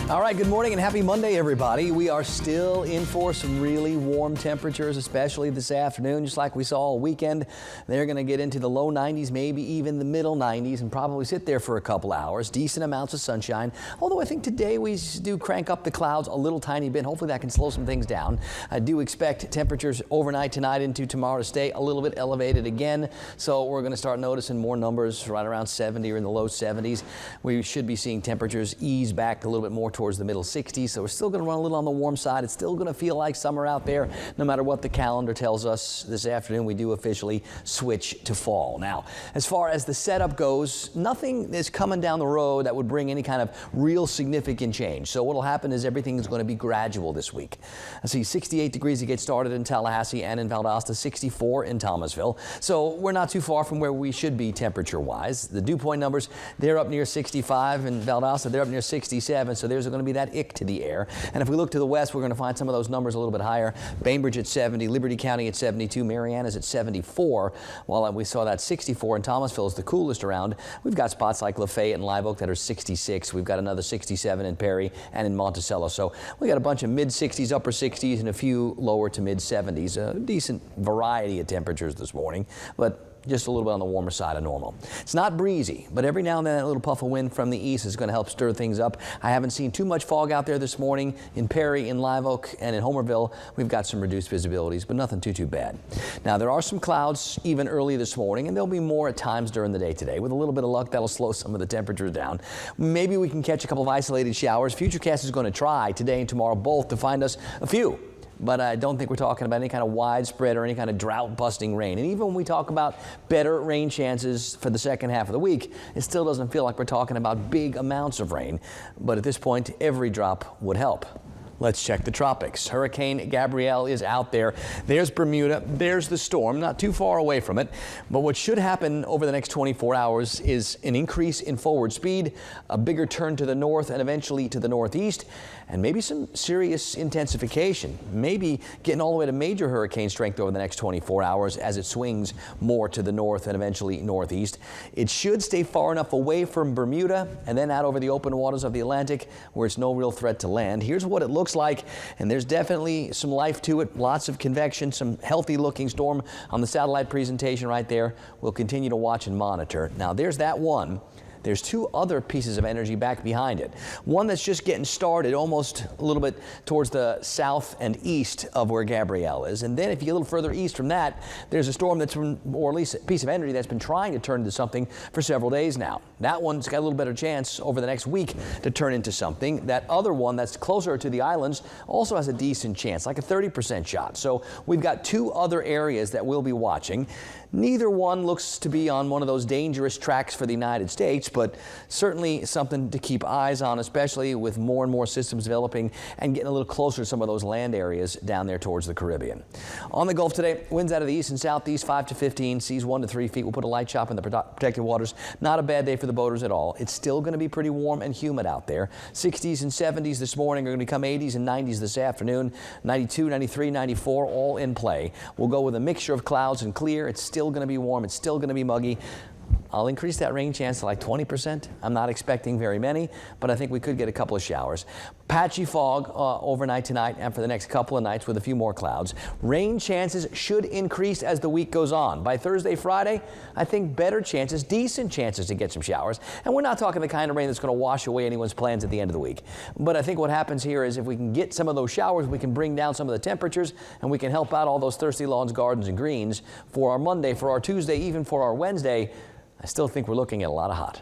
All right, good morning and happy Monday, everybody. We are still in for some really warm temperatures, especially this afternoon, just like we saw all weekend. They're going to get into the low 90s, maybe even the middle 90s, and probably sit there for a couple hours. Decent amounts of sunshine, although I think today we do crank up the clouds a little tiny bit. Hopefully that can slow some things down. I do expect temperatures overnight tonight into tomorrow to stay a little bit elevated again, so we're going to start noticing more numbers right around 70 or in the low 70s. We should be seeing temperatures ease back a little bit more towards the middle 60s, so we're still going to run a little on the warm side. It's still going to feel like summer out there, no matter what the calendar tells us. This afternoon, we do officially switch to fall. Now, as far as the setup goes, nothing is coming down the road that would bring any kind of real significant change. So what will happen is everything is going to be gradual this week. I see 68 degrees to get started in Tallahassee and in Valdosta, 64 in Thomasville. So we're not too far from where we should be temperature-wise. The dew point numbers, they're up near 65. In Valdosta, they're up near 67. So there's going to be that ick to the air. And if we look to the west, we're going to find some of those numbers a little bit higher. Bainbridge at 70, Liberty County at 72, Mariana's at 74. While we saw that 64 in Thomasville is the coolest around. We've got spots like Lafayette and Live Oak that are 66. We've got another 67 in Perry and in Monticello. So we got a bunch of mid-60s, upper 60s, and a few lower to mid-70s. A decent variety of temperatures this morning, but just a little bit on the warmer side of normal. It's not breezy, but every now and then that little puff of wind from the east is going to help stir things up. I haven't seen too much fog out there this morning. In Perry, in Live Oak, and in Homerville, we've got some reduced visibilities, but nothing too bad. Now, there are some clouds even early this morning, and there'll be more at times during the day today. With a little bit of luck, that'll slow some of the temperatures down. Maybe we can catch a couple of isolated showers. Futurecast is going to try today and tomorrow both to find us a few. But I don't think we're talking about any kind of widespread or any kind of drought-busting rain. And even when we talk about better rain chances for the second half of the week, it still doesn't feel like we're talking about big amounts of rain. But at this point, every drop would help. Let's check the tropics. Hurricane Gabrielle is out there. There's Bermuda. There's the storm, not too far away from it. But what should happen over the next 24 hours is an increase in forward speed, a bigger turn to the north and eventually to the northeast, and maybe some serious intensification. Maybe getting all the way to major hurricane strength over the next 24 hours as it swings more to the north and eventually northeast. It should stay far enough away from Bermuda and then out over the open waters of the Atlantic where it's no real threat to land. Here's what it looks like, and there's definitely some life to it. Lots of convection, some healthy looking storm on the satellite presentation right there. We'll continue to watch and monitor. Now there's that one. There's two other pieces of energy back behind it. One that's just getting started almost a little bit towards the south and east of where Gabrielle is. And then if you get a little further east from that, there's a storm that's or at least a piece of energy that's been trying to turn into something for several days now. That one's got a little better chance over the next week to turn into something. That other one that's closer to the islands also has a decent chance, like a 30% shot. So we've got two other areas that we'll be watching. Neither one looks to be on one of those dangerous tracks for the United States, but certainly something to keep eyes on, especially with more and more systems developing and getting a little closer to some of those land areas down there towards the Caribbean. On the Gulf today, winds out of the east and southeast 5 to 15, seas 1 to 3 feet. We'll put a light chop in the protected waters. Not a bad day for the boaters at all. It's still going to be pretty warm and humid out there. 60s and 70s this morning are going to become 80s and 90s this afternoon. 92, 93, 94, all in play. We'll go with a mixture of clouds and clear. It's still going to be warm. It's still going to be muggy. I'll increase that rain chance to like 20%. I'm not expecting very many, but I think we could get a couple of showers. Patchy fog overnight tonight and for the next couple of nights with a few more clouds. Rain chances should increase as the week goes on. By Thursday, Friday, I think better chances, decent chances to get some showers. And we're not talking the kind of rain that's going to wash away anyone's plans at the end of the week. But I think what happens here is if we can get some of those showers, we can bring down some of the temperatures and we can help out all those thirsty lawns, gardens, and greens for our Monday, for our Tuesday, even for our Wednesday. I still think we're looking at a lot of hot.